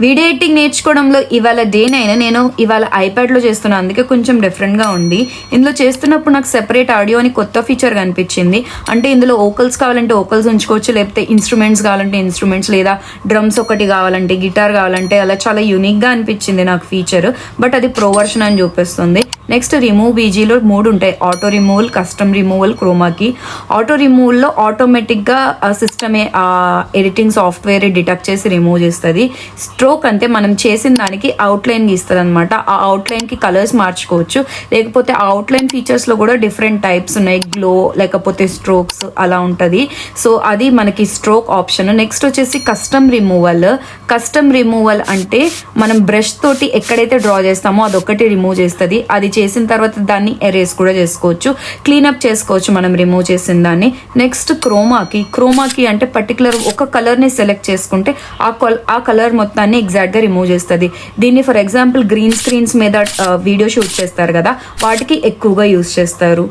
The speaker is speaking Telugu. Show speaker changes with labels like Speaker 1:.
Speaker 1: వీడియో ఎడిటింగ్ నేర్చుకోవడంలో ఇవాళ దేనైనా నేను ఇవాళ ఐప్యాడ్లో చేస్తున్నాను, అందుకే కొంచెం డిఫరెంట్గా ఉంది. ఇందులో చేస్తున్నప్పుడు నాకు సెపరేట్ ఆడియో అని కొత్త ఫీచర్ కనిపించింది. అంటే ఇందులో ఓకల్స్ కావాలంటే ఓకల్స్ ఉంచుకోవచ్చు, లేకపోతే ఇన్స్ట్రుమెంట్స్ కావాలంటే ఇన్స్ట్రుమెంట్స్, లేదా డ్రమ్స్ ఒకటి కావాలంటే, గిటార్ కావాలంటే, అలా చాలా యూనిక్గా అనిపించింది నాకు ఫీచర్. బట్ అది ప్రో వర్షన్ అని చూపిస్తుంది. నెక్స్ట్ రిమూవ్ బీజీలో 3 ఉంటాయి: auto removal, custom removal, క్రోమాకి. Auto రిమూవల్లో ఆటోమేటిక్గా సిస్టమే ఎడిటింగ్ సాఫ్ట్వేర్ డిటెక్ట్ చేసి రిమూవ్ చేస్తుంది. స్ట్రోక్ అంటే మనం చేసిన దానికి అవుట్లైన్ గీస్తుంది అనమాట. ఆ అవుట్లైన్కి కలర్స్ మార్చుకోవచ్చు, లేకపోతే ఆ అవుట్లైన్ ఫీచర్స్లో కూడా డిఫరెంట్ టైప్స్ ఉన్నాయి, గ్లో లేకపోతే స్ట్రోక్స్ అలా ఉంటుంది. సో అది మనకి స్ట్రోక్ ఆప్షన్. నెక్స్ట్ వచ్చేసి కస్టమ్ రిమూవల్. కస్టమ్ రిమూవల్ అంటే మనం బ్రష్ తోటి ఎక్కడైతే డ్రా చేస్తామో అదొక్కటి రిమూవ్ చేస్తుంది. అది చేసిన తర్వాత దాన్ని ఎరేస్ కూడా చేసుకోవచ్చు, క్లీనప్ చేసుకోవచ్చు మనం రిమూవ్ చేసిన దాన్ని. నెక్స్ట్ క్రోమాకి అంటే పర్టికులర్ ఒక కలర్ని సెలెక్ట్ చేసుకుంటే ఆ కలర్ మొత్తాన్ని ఎగ్జాక్ట్గా రిమూవ్ చేస్తుంది. దీన్ని ఫర్ ఎగ్జాంపుల్ గ్రీన్ స్క్రీన్స్ మీద వీడియో షూట్ చేస్తారు కదా, వాటికి ఎక్కువగా యూజ్ చేస్తారు.